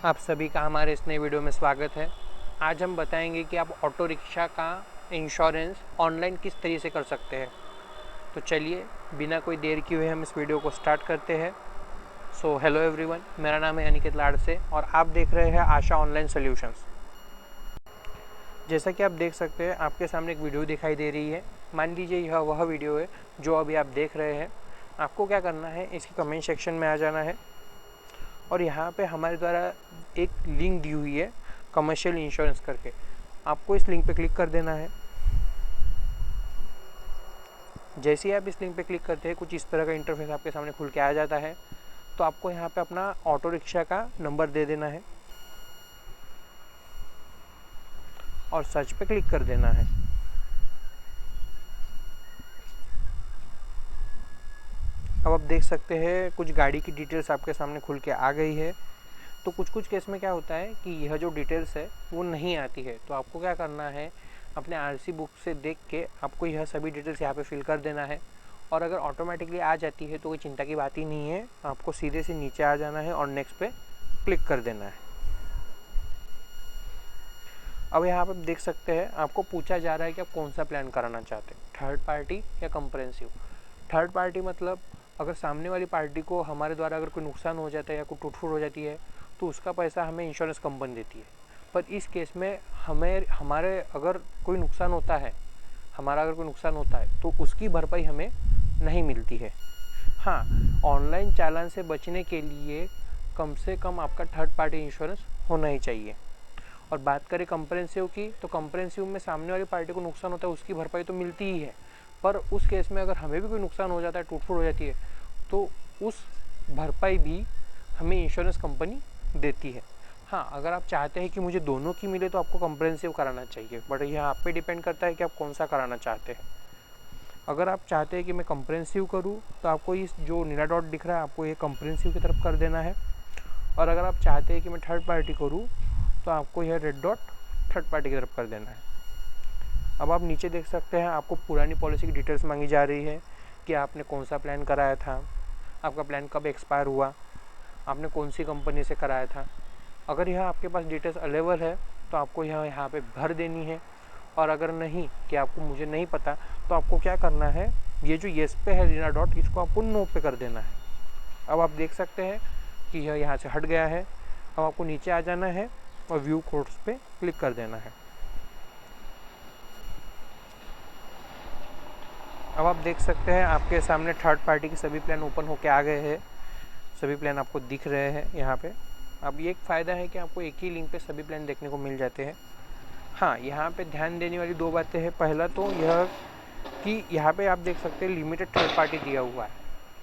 आप सभी का हमारे इस नए वीडियो में स्वागत है। आज हम बताएंगे कि आप ऑटो रिक्शा का इंश्योरेंस ऑनलाइन किस तरीके से कर सकते हैं। तो चलिए बिना कोई देर किए हुए हम इस वीडियो को स्टार्ट करते हैं। सो हेलो एवरीवन, मेरा नाम है अनिकेत लाड़से और आप देख रहे हैं आशा ऑनलाइन सॉल्यूशंस। जैसा कि आप देख सकते हैं आपके सामने एक वीडियो दिखाई दे रही है। मान लीजिए यह वह वीडियो है जो अभी आप देख रहे हैं। आपको क्या करना है, इसकी कमेंट सेक्शन में आ जाना है और यहाँ पे हमारे द्वारा एक लिंक दी हुई है कमर्शियल इंश्योरेंस करके। आपको इस लिंक पे क्लिक कर देना है। जैसे ही आप इस लिंक पे क्लिक करते हैं कुछ इस तरह का इंटरफेस आपके सामने खुल के आ जाता है। तो आपको यहाँ पे अपना ऑटो रिक्शा का नंबर दे देना है और सर्च पे क्लिक कर देना है। अब आप देख सकते हैं कुछ गाड़ी की डिटेल्स आपके सामने खुल के आ गई है। तो कुछ केस में क्या होता है कि यह जो डिटेल्स है वो नहीं आती है। तो आपको क्या करना है, अपने आरसी बुक से देख के आपको यह सभी डिटेल्स यहाँ पे फिल कर देना है। और अगर ऑटोमेटिकली आ जाती है तो कोई चिंता की बात ही नहीं है। आपको सीधे से नीचे आ जाना है और नेक्स्ट पे क्लिक कर देना है। अब यहाँ पे देख सकते हैं आपको पूछा जा रहा है कि आप कौन सा प्लान कराना चाहते हैं, थर्ड पार्टी या कंप्रेहेंसिव। थर्ड पार्टी मतलब अगर सामने वाली पार्टी को हमारे द्वारा अगर कोई नुकसान हो जाता है या कोई टूट-फूट हो जाती है तो उसका पैसा हमें इंश्योरेंस कंपनी देती है। पर इस केस में हमारे अगर कोई नुकसान होता है तो उसकी भरपाई हमें नहीं मिलती है। हाँ, ऑनलाइन चालान से बचने के लिए कम से कम आपका थर्ड पार्टी इंश्योरेंस होना ही चाहिए। और बात करें कंप्रेहेंसिव की, तो कंप्रेहेंसिव में सामने वाली पार्टी को नुकसान होता है उसकी भरपाई तो मिलती ही है, पर उस केस में अगर हमें भी कोई नुकसान हो जाता है, टूट-फूट हो जाती है, तो उस भरपाई भी हमें इंश्योरेंस कंपनी देती है। हाँ, अगर आप चाहते हैं कि मुझे दोनों की मिले तो आपको कंप्रेहेंसिव कराना चाहिए, बट यह आप पे डिपेंड करता है कि आप कौन सा कराना चाहते हैं। अगर आप चाहते हैं कि मैं कंप्रेहेंसिव करूं तो आपको इस जो नीला डॉट दिख रहा है आपको ये कंप्रेहेंसिव की तरफ कर देना है। और अगर आप चाहते हैं कि मैं थर्ड पार्टी करूं तो आपको यह रेड डॉट थर्ड पार्टी की तरफ कर देना है। अब आप नीचे देख सकते हैं आपको पुरानी पॉलिसी की डिटेल्स मांगी जा रही है कि आपने कौन सा प्लान कराया था, आपका प्लान कब एक्सपायर हुआ, आपने कौन सी कंपनी से कराया था। अगर यह आपके पास डिटेल्स अवेलेबल है तो आपको यहाँ पे भर देनी है। और अगर नहीं कि आपको मुझे नहीं पता तो आपको क्या करना है, ये जो येस पे है रीना डॉट, इसको आपको नो पे कर देना है। अब आप देख सकते हैं कि यह यहाँ से हट गया है। अब आपको नीचे आ जाना है और व्यू कोड्स पे क्लिक कर देना है। अब आप देख सकते हैं आपके सामने थर्ड पार्टी के सभी प्लान ओपन होके आ गए हैं। सभी प्लान आपको दिख रहे हैं यहाँ पे। अब ये एक फ़ायदा है कि आपको एक ही लिंक पे सभी प्लान देखने को मिल जाते हैं। हाँ, यहाँ पे ध्यान देने वाली दो बातें हैं। पहला तो यह कि यहाँ पे आप देख सकते हैं लिमिटेड थर्ड पार्टी दिया हुआ है,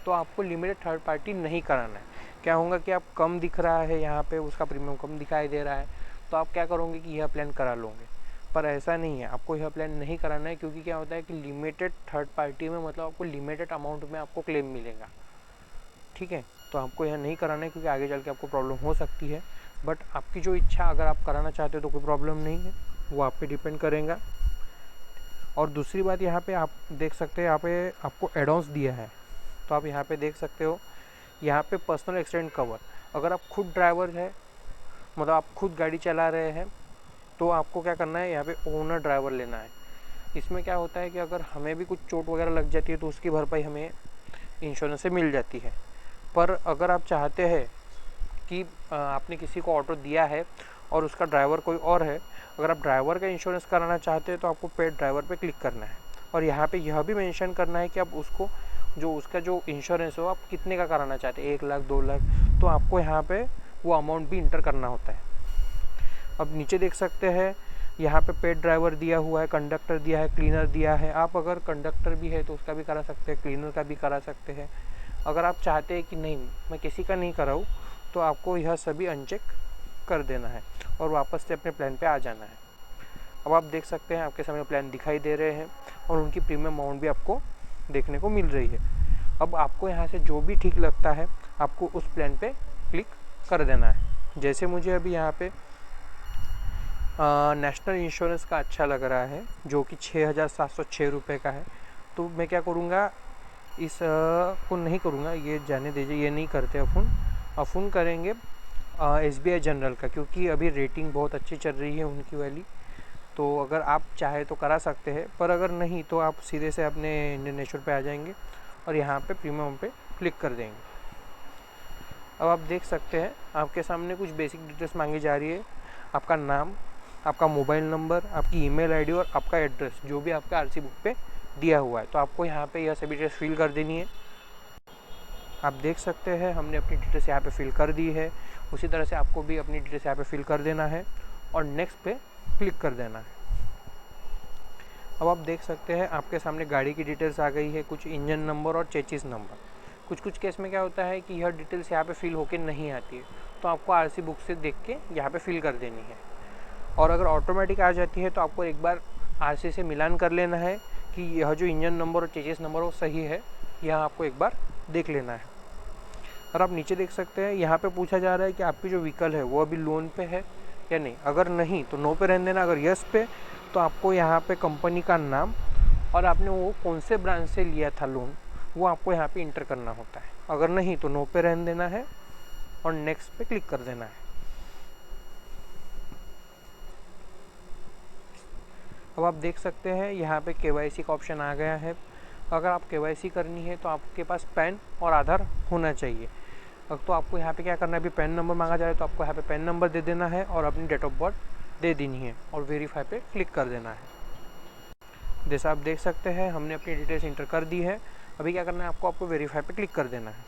तो आपको लिमिटेड थर्ड पार्टी नहीं कराना है। क्या होगा कि आप कम दिख रहा है, यहाँ पे उसका प्रीमियम कम दिखाई दे रहा है, तो आप क्या करोगे कि यह प्लान करा लोगे। पर ऐसा नहीं है, आपको यह प्लान नहीं कराना है, क्योंकि क्या होता है कि लिमिटेड थर्ड पार्टी में मतलब आपको लिमिटेड अमाउंट में आपको क्लेम मिलेगा। ठीक है, तो आपको यह नहीं कराना है क्योंकि आगे चल के आपको प्रॉब्लम हो सकती है। बट आपकी जो इच्छा, अगर आप कराना चाहते हो तो कोई प्रॉब्लम नहीं है, वो आप पे डिपेंड करेगा। और दूसरी बात यहाँ पे आप देख सकते हैं, यहाँ पे आपको एडवांस दिया है। तो आप यहाँ पे देख सकते हो, यहाँ पे पर्सनल एक्सीडेंट कवर। अगर आप खुद ड्राइवर है, मतलब आप खुद गाड़ी चला रहे हैं, तो आपको क्या करना है, यहाँ पे ओनर ड्राइवर लेना है। इसमें क्या होता है कि अगर हमें भी कुछ चोट वगैरह लग जाती है तो उसकी भरपाई हमें इंश्योरेंस से मिल जाती है। पर अगर आप चाहते हैं कि आपने किसी को ऑटो दिया है और उसका ड्राइवर कोई और है, अगर आप ड्राइवर का इंश्योरेंस कराना चाहते हैं तो आपको पेड ड्राइवर पे क्लिक करना है। और यहाँ पे यह भी मेंशन करना है कि आप उसको उसका जो इंश्योरेंस हो आप कितने का कराना चाहते हैं, 1 लाख 2 लाख, तो आपको यहाँ पे वो अमाउंट भी इंटर करना होता है। अब नीचे देख सकते हैं यहाँ पे पेड ड्राइवर दिया हुआ है, कंडक्टर दिया है, क्लीनर दिया है। आप अगर कंडक्टर भी है तो उसका भी करा सकते हैं, क्लीनर का भी करा सकते हैं। अगर आप चाहते हैं कि नहीं मैं किसी का नहीं कराऊँ तो आपको यह सभी अनचेक कर देना है और वापस से अपने प्लान पे आ जाना है। अब आप देख सकते हैं आपके सामने प्लान दिखाई दे रहे हैं और उनकी प्रीमियम अमाउंट भी आपको देखने को मिल रही है। अब आपको यहाँ से जो भी ठीक लगता है आपको उस प्लान पे क्लिक कर देना है। जैसे मुझे अभी यहाँ पे नेशनल इंश्योरेंस का अच्छा लग रहा है, जो कि 6,706 रुपये का है, तो मैं क्या करूँगा, इस को नहीं करूँगा, ये जाने दीजिए, ये नहीं करते। अफुन करेंगे SBI जनरल का, क्योंकि अभी रेटिंग बहुत अच्छी चल रही है उनकी वाली। तो अगर आप चाहे तो करा सकते हैं, पर अगर नहीं तो आप सीधे से अपने इंडियन नेशनल पे आ जाएंगे और यहाँ पे प्रीमियम पे क्लिक कर देंगे। अब आप देख सकते हैं आपके सामने कुछ बेसिक डिटेल्स मांगी जा रही है। आपका नाम, आपका मोबाइल नंबर, आपकी ईमेल आईडी और आपका एड्रेस जो भी आपका आरसी बुक पे दिया हुआ है। तो आपको यहाँ पे यह सभी डिटेल्स फिल कर देनी है। आप देख सकते हैं हमने अपनी डिटेल्स यहाँ पे फिल कर दी है। उसी तरह से आपको भी अपनी डिटेल्स यहाँ पे फिल कर देना है और नेक्स्ट पे क्लिक कर देना है। अब आप देख सकते हैं आपके सामने गाड़ी की डिटेल्स आ गई है, कुछ इंजन नंबर और चेचिस नंबर। कुछ केस में क्या होता है कि यह डिटेल्स यहाँ पे फिल होके नहीं आती है, तो आपको आरसी बुक से देख के यहाँ पे फिल कर देनी है। और अगर ऑटोमेटिक आ जाती है तो आपको एक बार आरसी से मिलान कर लेना है कि यह जो इंजन नंबर और चेचिस नंबर वो सही है, यह आपको एक बार देख लेना है। और आप नीचे देख सकते हैं यहाँ पे पूछा जा रहा है कि आपकी जो व्हीकल है वो अभी लोन पे है या नहीं। अगर नहीं तो नो पे रहने देना, अगर यस पे तो आपको यहाँ पे कंपनी का नाम और आपने वो कौन से ब्रांच से लिया था लोन वो आपको यहाँ पे इंटर करना होता है। अगर नहीं तो नो पे रहने देना है और नेक्स्ट पे क्लिक कर देना है। अब आप देख सकते हैं यहाँ पे KYC का ऑप्शन आ गया है। अगर आप KYC करनी है तो आपके पास पैन और आधार होना चाहिए। तो आपको यहाँ पे क्या करना है, अभी पैन नंबर मांगा जा रहा है तो आपको यहाँ पे पैन नंबर दे देना है और अपनी डेट ऑफ बर्थ दे देनी है और वेरीफाई पे क्लिक कर देना है। जैसा आप देख सकते हैं हमने अपनी डिटेल्स इंटर कर दी है। अभी क्या करना है, आपको वेरीफाई पे क्लिक कर देना है।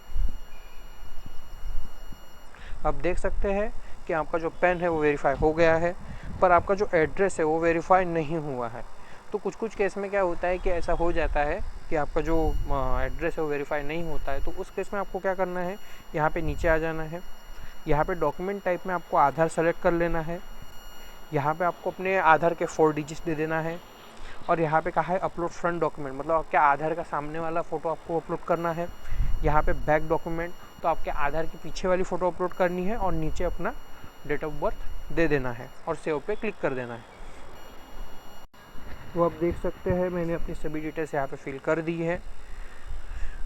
आप देख सकते हैं कि आपका जो पैन है वो वेरीफाई हो गया है, पर आपका जो एड्रेस है वो वेरीफाई नहीं हुआ है। तो कुछ केस में क्या होता है कि ऐसा हो जाता है कि आपका जो एड्रेस है वो वेरीफाई नहीं होता है। तो उस केस में आपको क्या करना है, यहाँ पे नीचे आ जाना है। यहाँ पे डॉक्यूमेंट टाइप में आपको आधार सेलेक्ट कर लेना है। यहाँ पे आपको अपने आधार के 4 डिजिट्स दे देना है और यहाँ पे कहा है अपलोड फ्रंट डॉक्यूमेंट, मतलब आपके आधार का सामने वाला फ़ोटो आपको अपलोड करना है। यहाँ पे बैक डॉक्यूमेंट, तो आपके आधार के पीछे वाली फ़ोटो अपलोड करनी है और नीचे अपना डेट ऑफ बर्थ दे देना है और सेव पे क्लिक कर देना है। वो आप देख सकते हैं मैंने अपनी सभी डिटेल्स यहाँ पे फिल कर दी है।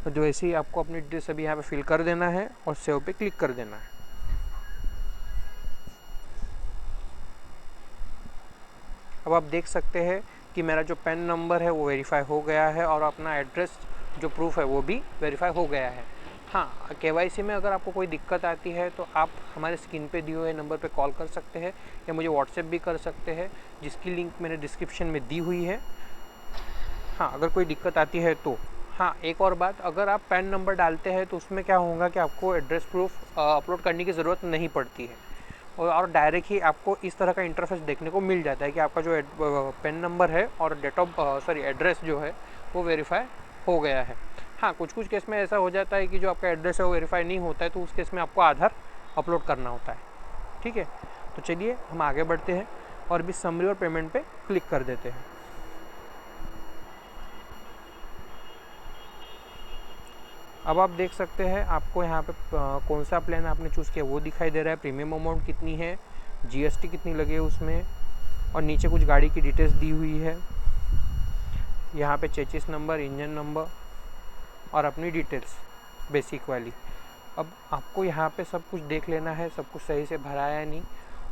तो ऐसे ही आपको अपनी डिटेल्स सभी यहाँ पे फिल कर देना है और सेव पे क्लिक कर देना है। अब आप देख सकते हैं कि मेरा जो पैन नंबर है वो वेरीफाई हो गया है और अपना एड्रेस जो प्रूफ है वो भी वेरीफाई हो गया है। हाँ, KYC में अगर आपको कोई दिक्कत आती है तो आप हमारे स्क्रीन पे दिए हुए नंबर पे कॉल कर सकते हैं या मुझे व्हाट्सएप भी कर सकते हैं, जिसकी लिंक मैंने डिस्क्रिप्शन में दी हुई है। हाँ, अगर कोई दिक्कत आती है तो। हाँ, एक और बात, अगर आप पैन नंबर डालते हैं तो उसमें क्या होगा कि आपको एड्रेस प्रूफ अपलोड करने की ज़रूरत नहीं पड़ती है और डायरेक्ट ही आपको इस तरह का इंटरफेस देखने को मिल जाता है कि आपका जो पैन नंबर है और एड्रेस जो है वो वेरीफाई हो गया है। हाँ, कुछ केस में ऐसा हो जाता है कि जो आपका एड्रेस है वो वेरीफाई नहीं होता है, तो उस केस में आपको आधार अपलोड करना होता है। ठीक है, तो चलिए हम आगे बढ़ते हैं और भी समरी और पेमेंट पे क्लिक कर देते हैं। अब आप देख सकते हैं आपको यहाँ पे कौन सा प्लान आपने चूज़ किया वो दिखाई दे रहा है, प्रीमियम अमाउंट कितनी है, GST कितनी लगे उसमें, और नीचे कुछ गाड़ी की डिटेल्स दी हुई है। यहाँ पे चेचिस नंबर, इंजन नंबर और अपनी डिटेल्स बेसिक वाली। अब आपको यहाँ पे सब कुछ देख लेना है, सब कुछ सही से भरा है नहीं,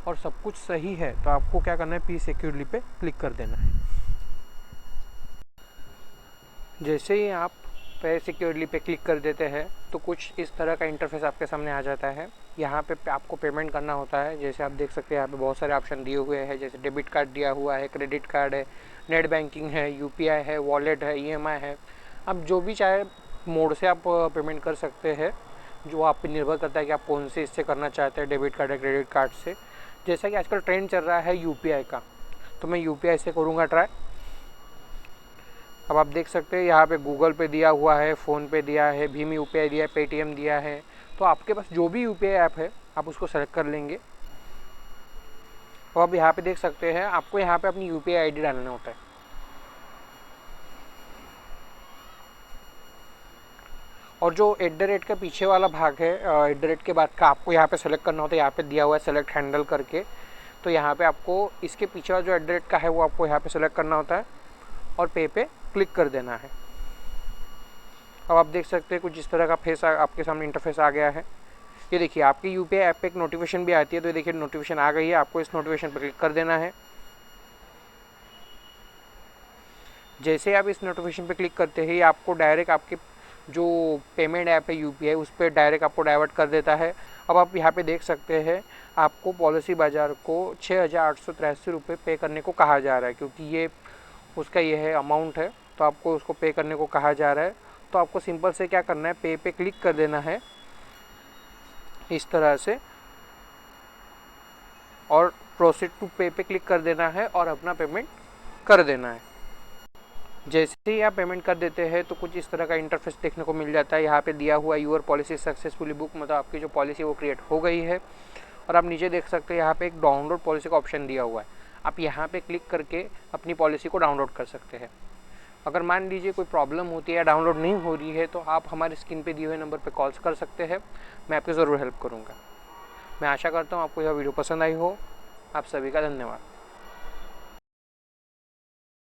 और सब कुछ सही है तो आपको क्या करना है, पी सिक्योरली पे क्लिक कर देना है। जैसे ही आप पे सिक्योरली पे क्लिक कर देते हैं तो कुछ इस तरह का इंटरफेस आपके सामने आ जाता है। यहाँ पे आपको पेमेंट करना होता है। जैसे आप देख सकते हैं यहाँ पे बहुत सारे ऑप्शन दिए हुए हैं, जैसे डेबिट कार्ड दिया हुआ है, क्रेडिट कार्ड है, नेट बैंकिंग है, UPI है, वॉलेट है, EMI है। आप जो भी चाहे मोड से आप पेमेंट कर सकते हैं, जो आप पर निर्भर करता है कि आप कौन से इससे करना चाहते हैं, डेबिट कार्ड या क्रेडिट कार्ड से। जैसा कि आजकल ट्रेंड चल रहा है UPI का, तो मैं UPI से करूँगा ट्राई। अब आप देख सकते हैं यहाँ पे गूगल पे दिया हुआ है, फ़ोन पे दिया है, भीम UPI दिया है, पेटीएम दिया है। तो आपके पास जो भी UPI ऐप है आप उसको सेलेक्ट कर लेंगे। और अब यहाँ पे देख सकते हैं आपको यहाँ पे अपनी UPI ID डालना होता है। और जो @ का पीछे वाला भाग है, @ के बाद का आपको यहाँ पे सेलेक्ट करना होता है। यहाँ पे दिया हुआ है सेलेक्ट हैंडल करके, तो यहाँ पे आपको इसके पीछे वाला जो @ का है वो आपको यहाँ पे सेलेक्ट करना होता है और पे क्लिक कर देना है। अब आप देख सकते हैं कुछ इस तरह का फेस आपके सामने इंटरफेस आ गया है। ये देखिए आपकी यूपीआई ऐप पे एक नोटिफिकेशन भी आती है, तो ये देखिए नोटिफिकेशन आ गई है, आपको इस नोटिफिकेशन पर क्लिक कर देना है। जैसे आप इस नोटिफिकेशन पे क्लिक करते ही आपको डायरेक्ट आपके जो पेमेंट ऐप है यूपीआई उस पर डायरेक्ट आपको डाइवर्ट कर देता है। अब आप यहाँ पे देख सकते हैं आपको पॉलिसी बाज़ार को 6,883 रुपये पे करने को कहा जा रहा है, क्योंकि ये उसका ये है अमाउंट है, तो आपको उसको पे करने को कहा जा रहा है। तो आपको सिंपल से क्या करना है, पे क्लिक कर देना है इस तरह से, और प्रोसीड टू पे क्लिक कर देना है और अपना पेमेंट कर देना है। जैसे ही आप पेमेंट कर देते हैं तो कुछ इस तरह का इंटरफेस देखने को मिल जाता है। यहाँ पे दिया हुआ यूर पॉलिसी सक्सेसफुली बुक, मतलब आपकी जो पॉलिसी वो क्रिएट हो गई है। और आप नीचे देख सकते हैं यहाँ पे एक डाउनलोड पॉलिसी का ऑप्शन दिया हुआ है, आप यहाँ पे क्लिक करके अपनी पॉलिसी को डाउनलोड कर सकते हैं। अगर मान लीजिए कोई प्रॉब्लम होती है या डाउनलोड नहीं हो रही है तो आप हमारे स्क्रीन पे दिए हुए नंबर पे कॉल्स कर सकते हैं, मैं आपकी ज़रूर हेल्प करूँगा। मैं आशा करता हूँ आपको यह वीडियो पसंद आई हो। आप सभी का धन्यवाद।